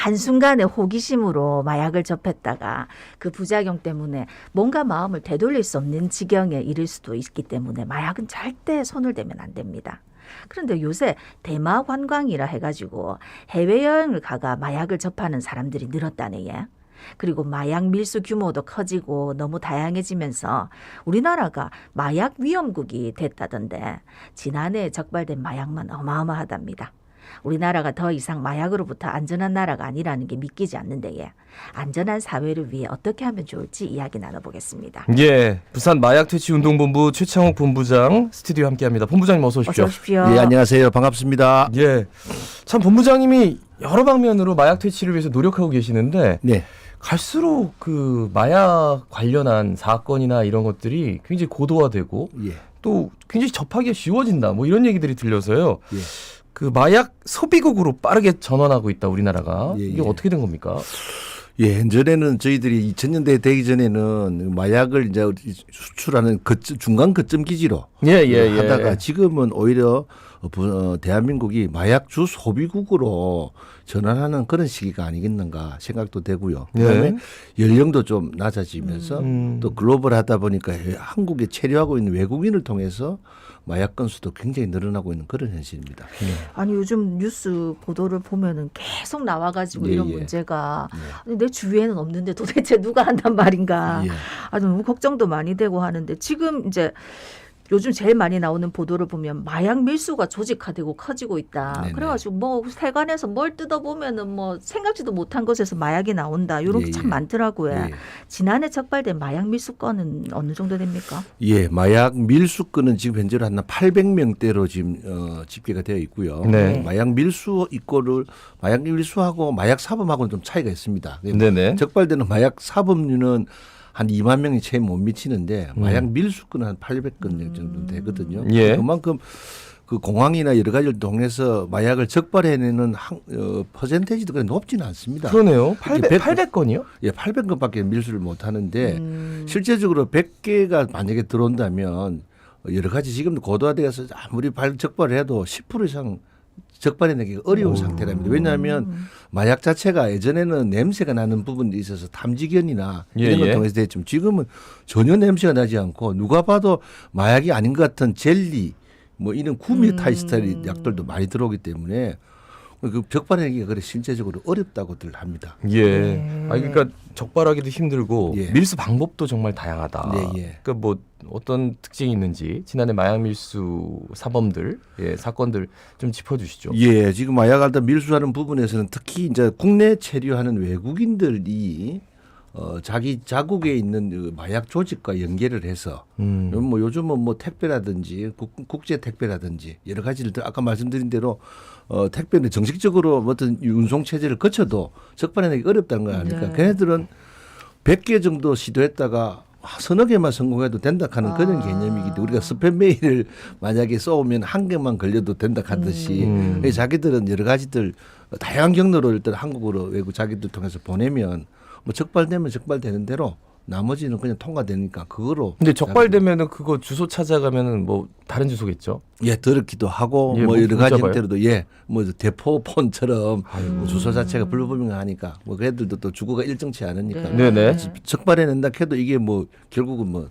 한순간의 호기심으로 마약을 접했다가 그 부작용 때문에 뭔가 마음을 되돌릴 수 없는 지경에 이를 수도 있기 때문에 마약은 절대 손을 대면 안 됩니다. 그런데 요새 대마 관광이라 해가지고 해외여행을 가가 마약을 접하는 사람들이 늘었다네. 예. 그리고 마약 밀수 규모도 커지고 너무 다양해지면서 우리나라가 마약 위험국이 됐다던데 지난해 적발된 마약만 어마어마하답니다. 우리나라가 더 이상 마약으로부터 안전한 나라가 아니라는 게 믿기지 않는데 예. 안전한 사회를 위해 어떻게 하면 좋을지 이야기 나눠보겠습니다. 예, 부산 마약퇴치운동본부 최창욱 본부장 스튜디오 함께합니다. 본부장님 어서 오십시오. 어서 오십시오. 예, 안녕하세요. 반갑습니다. 예, 참 본부장님이 여러 방면으로 마약 퇴치를 위해서 노력하고 계시는데 네. 갈수록 그 마약 관련한 사건이나 이런 것들이 굉장히 고도화되고 예. 또 굉장히 접하기가 쉬워진다. 뭐 이런 얘기들이 들려서요. 예. 그 마약 소비국으로 빠르게 전환하고 있다 우리나라가. 예, 이게 예. 어떻게 된 겁니까? 예, 전에는 저희들이 2000년대 되기 전에는 마약을 이제 수출하는 중간 거점 기지로 하다가 지금은 오히려 대한민국이 마약 주 소비국으로 전환하는 그런 시기가 아니겠는가 생각도 되고요. 그다음에 연령도 좀 낮아지면서 또 글로벌하다 보니까 한국에 체류하고 있는 외국인을 통해서 마약 건수도 굉장히 늘어나고 있는 그런 현실입니다. 아니 요즘 뉴스 보도를 보면은 계속 나와가지고 예, 이런 예. 문제가 아니, 내 주위에는 없는데 도대체 누가 한단 말인가. 예. 아주 너무 걱정도 많이 되고 하는데 지금 이제 요즘 제일 많이 나오는 보도를 보면 마약 밀수가 조직화되고 커지고 있다. 네네. 그래가지고 뭐 세관에서 뭘 뜯어보면은 뭐 생각지도 못한 곳에서 마약이 나온다. 이런 게 예, 참 예. 많더라고요. 예. 지난해 적발된 마약 밀수 건은 어느 정도 됩니까? 예, 마약 밀수 건은 지금 현재로 한 800명대로 지금 집계가 되어 있고요. 네. 마약 밀수 이거를 마약 밀수하고 마약 사범하고는 좀 차이가 있습니다. 네네. 적발되는 마약 사범률은 한 2만 명이 채 못 미치는데 마약 밀수 건은 한 800건 정도 되거든요. 예. 그만큼 그 공항이나 여러 가지를 통해서 마약을 적발해내는 퍼센테이지도 그렇게 높지는 않습니다. 그러네요. 100 800건이요? 예, 800건밖에 밀수를 못 하는데 실제적으로 100개가 만약에 들어온다면 여러 가지 지금도 고도화되어서 아무리 적발을 해도 10% 이상 적발해내기가 어려운 상태랍니다. 왜냐하면 마약 자체가 예전에는 냄새가 나는 부분이 있어서 탐지견이나 이런 걸 통해서 됐지만 지금은 전혀 냄새가 나지 않고 누가 봐도 마약이 아닌 것 같은 젤리 뭐 이런 구미 타이스타일 약들도 많이 들어오기 때문에 그 적발하기가 그래 실제적으로 어렵다고들 합니다. 예. 아 그러니까 적발하기도 힘들고 예. 밀수 방법도 정말 다양하다. 예, 예. 그러니까 뭐 어떤 특징이 있는지 지난해 마약 밀수 사범들 사건들 좀 짚어주시죠. 예, 지금 마약을 밀수하는 부분에서는 특히 이제 국내 체류하는 외국인들이 자기 자국에 있는 그 마약 조직과 연계를 해서 뭐 요즘은 뭐 택배라든지 국제 택배라든지 여러 가지를 아까 말씀드린 대로 택배는 정식적으로 어떤 운송 체제를 거쳐도 적발해내기 어렵다는 거 아닙니까? 걔네들은 100개 정도 시도했다가 서너 개만 성공해도 된다 하는 그런 개념이기 때문에 우리가 스팸 메일을 만약에 써오면 한 개만 걸려도 된다 하듯이 자기들은 여러 가지들 다양한 경로로 일단 한국으로 외국 자기들 통해서 보내면 뭐 적발되면 적발되는 대로 나머지는 그냥 통과되니까 그거로. 근데 적발되면은 그거 주소 찾아가면은 뭐 다른 주소겠죠? 예, 더럽기도 하고 예, 뭐 여러 가지 문자가요? 형태로도 뭐 대포폰처럼 뭐 주소 자체가 불분명하니까 뭐 그애들도 또 주거가 일정치 않으니까 네네. 적발해낸다 해도 이게 뭐 결국은 뭐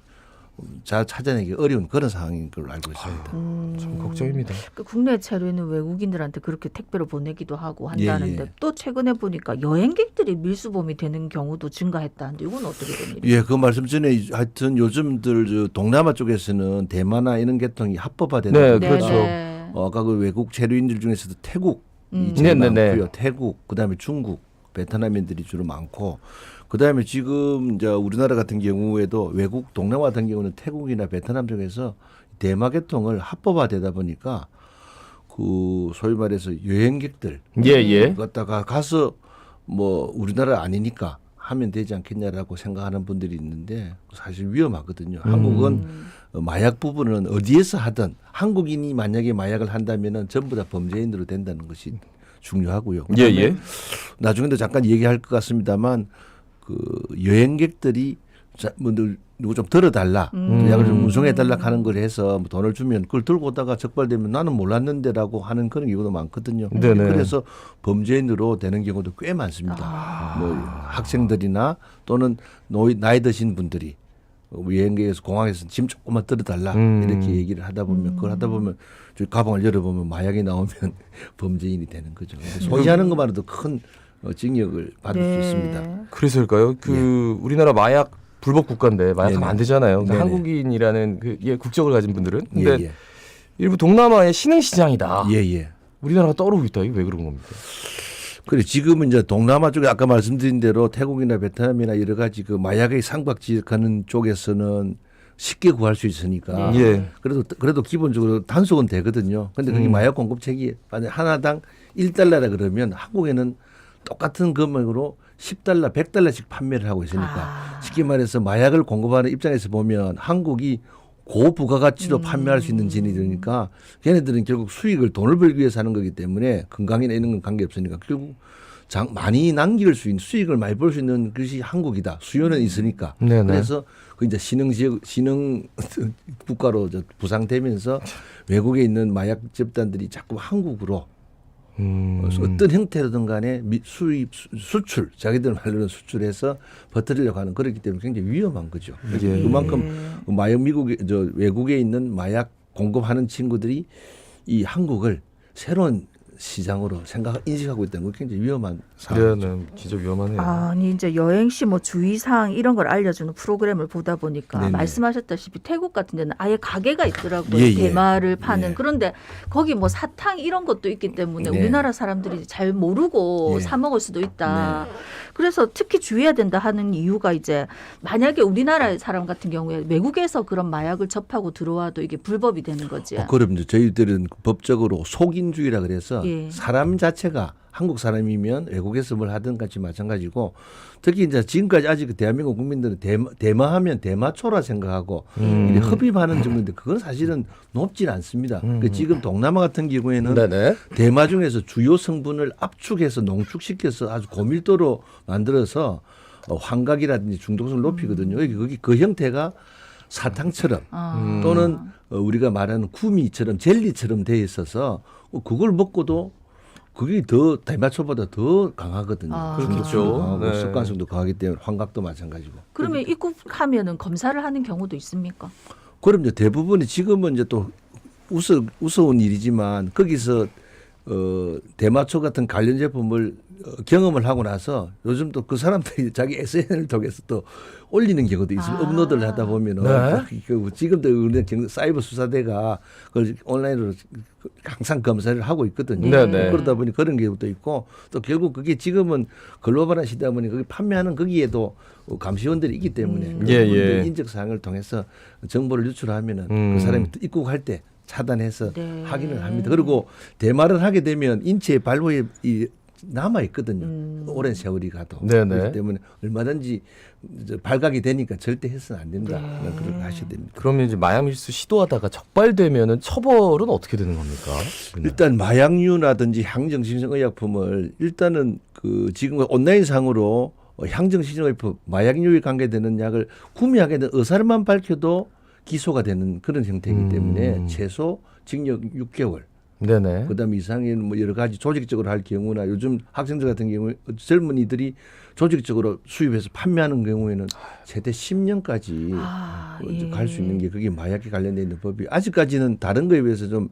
찾아내기 어려운 그런 상황인 걸로 알고 있습니다. 참 걱정입니다. 그 국내 체류는 외국인들한테 그렇게 택배로 보내기도 하고 한다는데 예. 또 최근에 보니까 여행객들이 밀수범이 되는 경우도 증가했다는데 이건 어떻게 된 일이에요? 예, 그 말씀 전에 하여튼 요즘들 저 동남아 쪽에서는 대마나 이런 계통이 합법화되는 네, 거죠. 그렇죠. 아까 그 외국 체류인들 중에서도 태국이 네, 제일 네, 네. 많고요. 태국, 그다음에 중국, 베트남인들이 주로 많고, 그다음에 지금 이제 우리나라 같은 경우에도 외국 동남아 같은 경우는 태국이나 베트남 쪽에서 대마 계통을 합법화되다 보니까 그 소위 말해서 여행객들 갖다가 가서 뭐 우리나라 아니니까 하면 되지 않겠냐라고 생각하는 분들이 있는데 사실 위험하거든요. 한국은 마약 부분은 어디에서 하든 한국인이 만약에 마약을 한다면은 전부 다 범죄인으로 된다는 것이 중요하고요. 그다음에 나중에도 잠깐 얘기할 것 같습니다만 그 여행객들이 뭐 늘 누구 좀 들어달라, 약을 좀 운송해달라 하는 걸 해서 뭐 돈을 주면 그걸 들고 오다가 적발되면 나는 몰랐는데라고 하는 그런 경우도 많거든요. 네네. 그래서 범죄인으로 되는 경우도 꽤 많습니다. 뭐 학생들이나 또는 나이 드신 분들이 여행객에서 공항에서 짐 조금만 들어달라 이렇게 얘기를 하다 보면 그걸 하다 보면 저희 가방을 열어보면 마약이 나오면 범죄인이 되는 거죠. 소지하는 것만으로도 큰 징역을 받을 수 있습니다. 그래서일까요? 우리나라 마약 불법 국가인데 마약하면 네네. 안 되잖아요. 근데 네네. 한국인이라는 국적을 가진 분들은 근데 예, 일부 동남아의 신흥 시장이다. 예, 예. 우리나라가 떠오르고 있다. 이게 왜 그런 겁니까? 그래 지금은 이제 동남아 쪽에 아까 말씀드린 대로 태국이나 베트남이나 여러 가지 그 마약의 상박지역하는 쪽에서는 쉽게 구할 수 있으니까 예. 그래도 기본적으로 단속은 되거든요. 근데 그게 마약 공급책이 하나당 1달러라 그러면 한국에는 똑같은 금액으로 10달러, 100달러씩 판매를 하고 있으니까 쉽게 말해서 마약을 공급하는 입장에서 보면 한국이 고부가가치로 판매할 수 있는 진이니까 걔네들은 결국 수익을 돈을 벌기 위해서 하는 거기 때문에 건강이나 이런 건 관계없으니까 결국 많이 남길 수 있는 수익을 많이 벌 수 있는 것이 한국이다. 수요는 있으니까. 네네. 그래서 그 이제 신흥 국가로 부상되면서 외국에 있는 마약 집단들이 자꾸 한국으로 어떤 형태로든 간에 수출, 자기들 말로는 수출해서 버티려고 하는 그렇기 때문에 굉장히 위험한 거죠. 예. 그만큼 마약 외국에 있는 마약 공급하는 친구들이 이 한국을 새로운 시장으로 인식하고 있다는 건 굉장히 위험한 상황이죠. 네, 진짜 위험하네요. 아니 이제 여행 시 뭐 주의사항 이런 걸 알려주는 프로그램을 보다 보니까 네네. 말씀하셨다시피 태국 같은 데는 아예 가게가 있더라고요. 예, 예. 대마를 파는. 예. 그런데 거기 뭐 사탕 이런 것도 있기 때문에 네. 우리나라 사람들이 잘 모르고 예. 사 먹을 수도 있다. 그래서 특히 주의해야 된다 하는 이유가 이제 만약에 우리나라 사람 같은 경우에 외국에서 그런 마약을 접하고 들어와도 이게 불법이 되는 거지. 그럼 이제 저희들은 법적으로 속인주의라 그래서 예. 사람 자체가 한국 사람이면 외국에서 뭘 하든 같이 마찬가지고 특히 이제 지금까지 아직 대한민국 국민들은 대마하면 대마초라 생각하고 이렇게 흡입하는 정도인데 그건 사실은 높진 않습니다. 그러니까 지금 동남아 같은 경우에는 네네. 대마 중에서 주요 성분을 압축해서 농축시켜서 아주 고밀도로 만들어서 환각이라든지 중독성을 높이거든요. 거기 그 형태가 사탕처럼 또는 우리가 말하는 구미처럼 젤리처럼 돼 있어서 그걸 먹고도 그게 더 대마초보다 더 강하거든요. 중독성도 그렇죠. 강하고 네. 습관성도 강하기 때문에 환각도 마찬가지고. 그러면 입국하면은 검사를 하는 경우도 있습니까? 그럼 이제 대부분이 지금은 이제 또 우스운 일이지만 거기서 대마초 같은 관련 제품을 경험을 하고 나서 요즘 또 그 사람들이 자기 SNS를 통해서 또 올리는 경우도 있어요. 업로드를 하다 보면은 네. 지금도 우리 사이버 수사대가 그걸 온라인으로 항상 검사를 하고 있거든요. 네네. 그러다 보니 그런 경우도 있고 또 결국 그게 지금은 글로벌한 시대다 보니 거기 판매하는 거기에도 감시원들이 있기 때문에 예, 예. 그분들 인적 사항을 통해서 정보를 유출하면은 그 사람이 또 입국할 때 차단해서 네. 확인을 합니다. 그리고 대마를 하게 되면 인체의 발부에 남아 있거든요. 오랜 세월이 가도. 네네. 그렇기 때문에 얼마든지 발각이 되니까 절대 해서는 안 된다. 그렇게 하셔야 됩니다. 그러면 이제 마약 밀수 시도하다가 적발되면은 처벌은 어떻게 되는 겁니까? 일단 마약류라든지 향정신성의약품을 일단은 그 지금 온라인상으로 향정신성의약품 마약류에 관계되는 약을 구매하게 된 의사를만 밝혀도 기소가 되는 그런 형태이기 때문에 최소 징역 6개월. 네네. 그다음에 이상에는 뭐 여러 가지 조직적으로 할 경우나 요즘 학생들 같은 경우에 젊은이들이 조직적으로 수입해서 판매하는 경우에는 최대 10년까지 예. 갈 수 있는 게 그게 마약에 관련돼 있는 법이 아직까지는 다른 거에 비해서 좀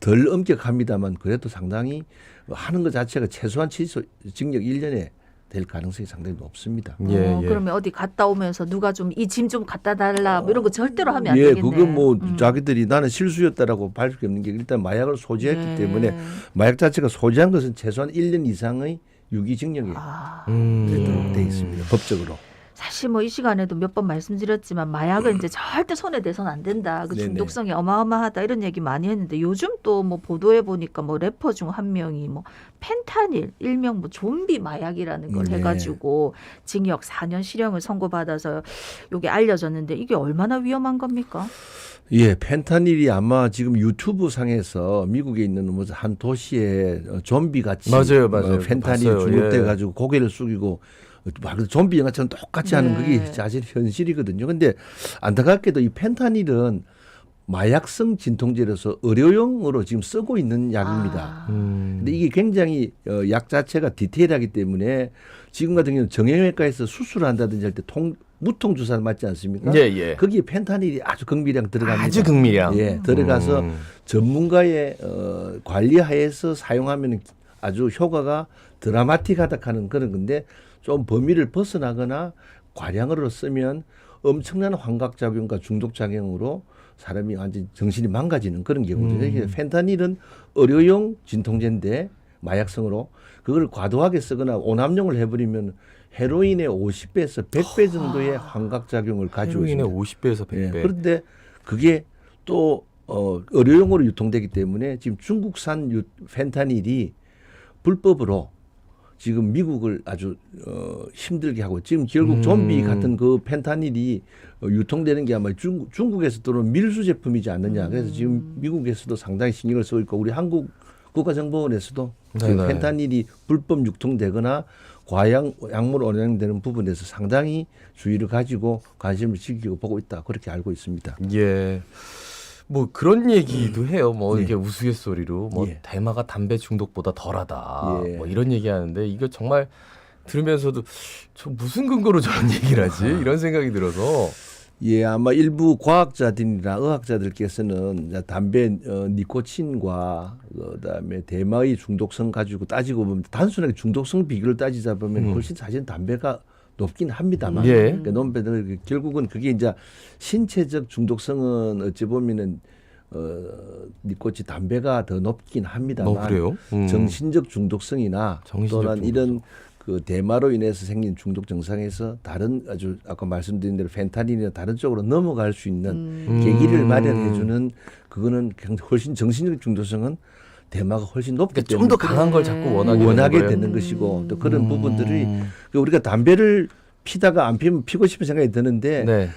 덜 엄격합니다만 그래도 상당히 하는 것 자체가 최소한 징역 1년에 될 가능성이 상당히 높습니다. 예, 예. 그러면 어디 갔다 오면서 누가 좀 이 짐 좀 갖다 달라 뭐 이런 거 절대로 하면 안 예, 되겠네. 그거 뭐 자기들이 나는 실수였다라고 밝힐 게 없는 게 일단 마약을 소지했기 네. 때문에 마약 자체가 소지한 것은 최소한 1년 이상의 유기징역이 되도록 돼 있습니다. 법적으로. 사실 뭐 이 시간에도 몇 번 말씀드렸지만 마약은 이제 절대 손에 대서는 안 된다. 그 네네. 중독성이 어마어마하다 이런 얘기 많이 했는데 요즘 또 뭐 보도해 보니까 뭐 래퍼 중 한 명이 뭐 펜타닐 일명 뭐 좀비 마약이라는 걸 네. 해가지고 징역 4년 실형을 선고받아서 이게 알려졌는데 이게 얼마나 위험한 겁니까? 예, 펜타닐이 아마 지금 유튜브 상에서 미국에 있는 뭐 한 도시에 좀비 같이 맞아요. 펜타닐이 봤어요. 중독돼 예. 가지고 고개를 숙이고 말 그대로 좀비 영화처럼 똑같이 하는 네. 그게 사실 현실이거든요. 근데 안타깝게도 이 펜타닐은 마약성 진통제로서 의료용으로 지금 쓰고 있는 약입니다. 아. 근데 이게 굉장히 약 자체가 디테일하기 때문에 지금 같은 경우는 정형외과에서 수술을 한다든지 할 때 무통 주사를 맞지 않습니까? 예, 예. 거기에 펜타닐이 아주 극미량 들어갑니다. 아주 극미량. 예, 들어가서 전문가의 관리하에서 사용하면 아주 효과가 드라마틱하다 하는 그런 건데 좀 범위를 벗어나거나 과량으로 쓰면 엄청난 환각작용과 중독작용으로 사람이 완전 정신이 망가지는 그런 경우죠. 펜타닐은 의료용 진통제인데 마약성으로 그걸 과도하게 쓰거나 오남용을 해버리면 헤로인의 50배에서 100배 정도의 환각작용을 가지고 헤로인의 있습니다. 50배에서 100배. 예, 그런데 그게 또 의료용으로 유통되기 때문에 지금 중국산 펜타닐이 불법으로 지금 미국을 아주 힘들게 하고 지금 결국 좀비 같은 그 펜타닐이 유통되는 게 아마 중국에서 들어온 밀수 제품이지 않느냐. 그래서 지금 미국에서도 상당히 신경을 쓰고 있고 우리 한국 국가정보원에서도 지금 네네. 펜타닐이 불법 유통되거나 과양 약물 원량되는 부분에서 상당히 주의를 가지고 관심을 지키고 보고 있다. 그렇게 알고 있습니다. 예. 뭐 그런 얘기도 해요. 뭐 예. 이게 우스갯소리로 뭐 예. 대마가 담배 중독보다 덜하다. 예. 뭐 이런 얘기하는데 이거 정말 들으면서도 저 무슨 근거로 저런 얘기를 하지? 이런 생각이 들어서. 예, 아마 일부 과학자들이나 의학자들께서는 담배 니코틴과 그다음에 대마의 중독성 가지고 따지고 보면 단순하게 중독성 비교를 따지자 보면 훨씬 사실 담배가 높긴 합니다만 예. 그러니까 논배들 결국은 그게 이제 신체적 중독성은 어찌 보면은 니코틴 담배가 더 높긴 합니다만 그래요? 정신적 중독성이나 정신적 또는 중독성. 이런 그 대마로 인해서 생긴 중독 증상에서 다른 아주 아까 말씀드린 대로 펜타닐이나 다른 쪽으로 넘어갈 수 있는 계기를 마련해주는 그거는 훨씬 정신적 중독성은 대마가 훨씬 높기 그러니까 때문에 좀 더 강한 걸 자꾸 원하게, 원하게 되는 거예요. 되는 것이고 또 그런 부분들이 우리가 담배를 피다가 안 피면 피고 싶은 생각이 드는데 네.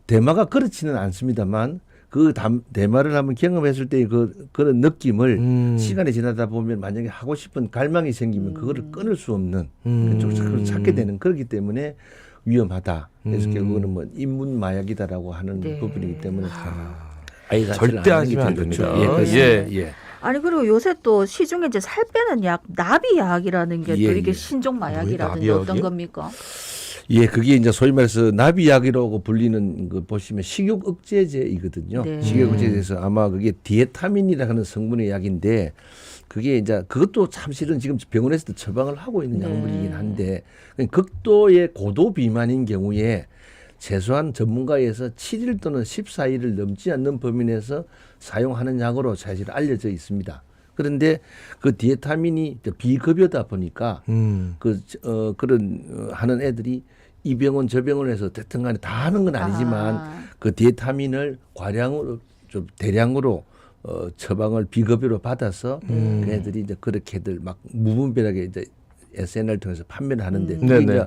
대마가 그렇지는 않습니다만 그 대마를 한번 경험했을 때 그런 느낌을 시간이 지나다 보면 만약에 하고 싶은 갈망이 생기면 그거를 끊을 수 없는 그걸 찾게 되는 그렇기 때문에 위험하다. 그래서 결국은 뭐 인문 마약이다라고 하는 네. 부분이기 때문에 아예 절대 하시면 안 됩니다. 예, 그렇습니다. 예. 예. 아니 그리고 요새 또 시중에 이제 살 빼는 약 나비약이라는 게 또 예, 이게 예. 신종 마약이라든지 뭐예요, 어떤 나비약이요? 겁니까? 예, 그게 이제 소위 말해서 나비약이라고 불리는 거 보시면 식욕 억제제이거든요. 네. 식욕 억제제에서 아마 그게 디에타민이라고 하는 성분의 약인데 그게 이제 그것도 참실은 지금 병원에서도 처방을 하고 있는 네. 약물이긴 한데 극도의 고도 비만인 경우에 최소한 전문가에서 7일 또는 14일을 넘지 않는 범위 내에서 사용하는 약으로 사실 알려져 있습니다. 그런데 그 디에타민이 비급여다 보니까 그런 하는 애들이 이 병원 저 병원 에서 됐든 간에 다 하는 건 아니지만 그 디에타민을 과량으로 좀 대량으로 처방을 비급여로 받아서 그 애들이 이제 그렇게들 막 무분별하게 이제 SNL 통해서 판매를 하는데 그게 네네. 이제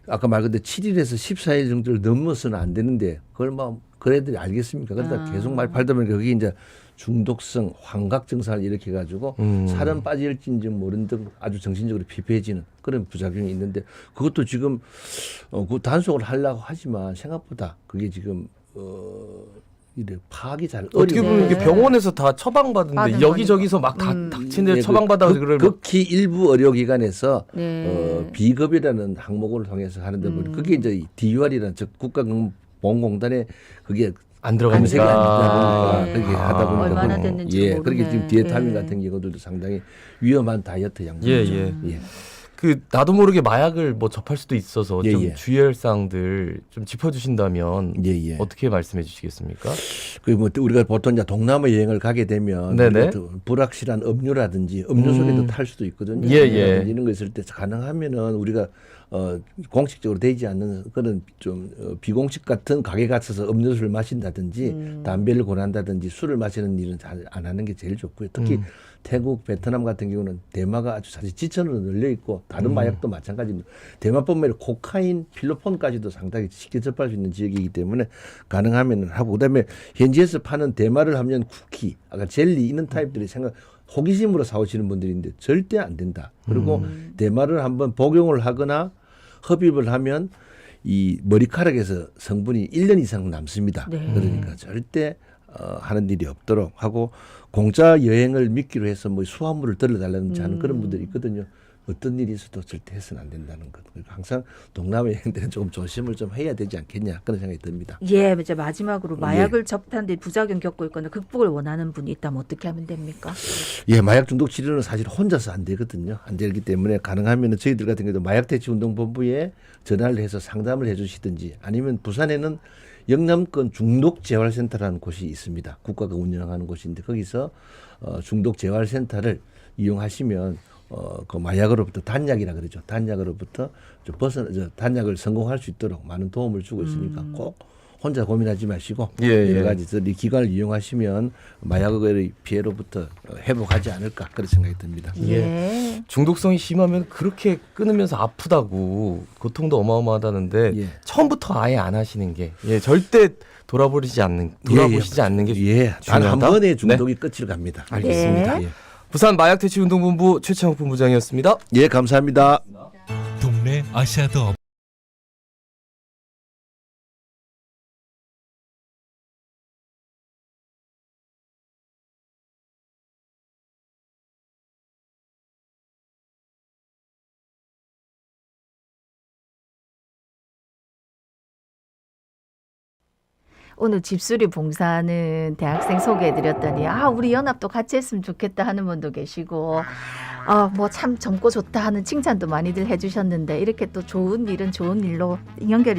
아까 말했듯이 7일에서 14일 정도를 넘어서는 안 되는데 그걸 뭐 그 애들이 알겠습니까? 그러다 계속 말 팔다 보니까 그게 이제 중독성, 환각 증상을 일으켜 가지고 살은 빠질지인지 모르는 등 아주 정신적으로 피폐해지는 그런 부작용이 있는데 그것도 지금 그 단속을 하려고 하지만 생각보다 그게 지금 이래 파악이 잘 어떻게 어려워요. 보면 이게 병원에서 다 처방받는데 받은 여기저기서 막 다 닥친 예, 데 처방받아서 그걸 막 극히 일부 의료기관에서 네. 비급이라는 항목을 통해서 하는데 보니 그게 이제 DUR이라는 즉 국가보건공단에 그게 안 검색이 안 들어가니까. 되다 보니까 그렇게 하다 보니까 얼마나 그런- 됐는지 예, 모르네. 그렇게 지금 디에타민 네. 같은 경우들도 상당히 위험한 다이어트 약물이죠. 예, 예. 예. 그 나도 모르게 마약을 뭐 접할 수도 있어서 예, 좀 예. 주의할 사항들 좀 짚어주신다면 예, 예. 어떻게 말씀해 주시겠습니까? 그 뭐 우리가 보통 이제 동남아 여행을 가게 되면 네네. 우리가 또 불확실한 음료라든지 음료 속에도 탈 수도 있거든요. 예, 예. 이런 거 있을 때 가능하면은 우리가 공식적으로 되지 않는 그런 좀 비공식 같은 가게 가서 음료수를 마신다든지 담배를 권한다든지 술을 마시는 일은 잘 안 하는 게 제일 좋고요. 특히 태국, 베트남 같은 경우는 대마가 아주 사실 지천으로 널려 있고 다른 마약도 마찬가지입니다. 대마뿐만 아니라 코카인, 필로폰까지도 상당히 쉽게 접할 수 있는 지역이기 때문에 가능하면 하고 그다음에 현지에서 파는 대마를 하면 쿠키, 아까 젤리 이런 타입들이 호기심으로 사오시는 분들인데 절대 안 된다. 그리고 대마를 한번 복용을 하거나 흡입을 하면 이 머리카락에서 성분이 1년 이상 남습니다. 네. 그러니까 절대 하는 일이 없도록 하고 공짜 여행을 미끼로 해서 뭐 수화물을 들러달라는 하는 그런 분들이 있거든요. 어떤 일이 있어도 절대 해서는 안 된다는 것. 그러니까 항상 동남아 여행 때는 조금 조심을 좀 해야 되지 않겠냐 그런 생각이 듭니다. 예, 이제 마지막으로 마약을 접한 뒤 부작용 겪고 있거나 극복을 원하는 분이 있다면 어떻게 하면 됩니까? 예, 마약 중독 치료는 사실 혼자서 안 되거든요. 안 되기 때문에 가능하면 저희들 같은 경우도 마약대치운동본부에 전화를 해서 상담을 해주시든지 아니면 부산에는 영남권 중독재활센터라는 곳이 있습니다. 국가가 운영하는 곳인데 거기서 중독재활센터를 이용하시면 그 마약으로부터 단약이라 그러죠. 단약으로부터 단약을 성공할 수 있도록 많은 도움을 주고 있으니까 꼭 혼자 고민하지 마시고 여러 가지 이 기관을 이용하시면 마약의 피해로부터 회복하지 않을까 그런 생각이 듭니다. 예. 중독성이 심하면 그렇게 끊으면서 아프다고 고통도 어마어마하다는데 예. 처음부터 아예 안 하시는 게 절대 돌아보시지 않는 게 단 한 중요하다. 번의 중독이 끝을 갑니다. 알겠습니다. 네. 예. 부산 마약대치운동본부 최창욱 본부장이었습니다. 예, 감사합니다. 동네 아시아도 오늘 집수리 봉사는 대학생 소개해드렸더니 우리 연합도 같이 했으면 좋겠다 하는 분도 계시고 뭐 참 젊고 좋다 하는 칭찬도 많이들 해주셨는데 이렇게 또 좋은 일은 좋은 일로 연결이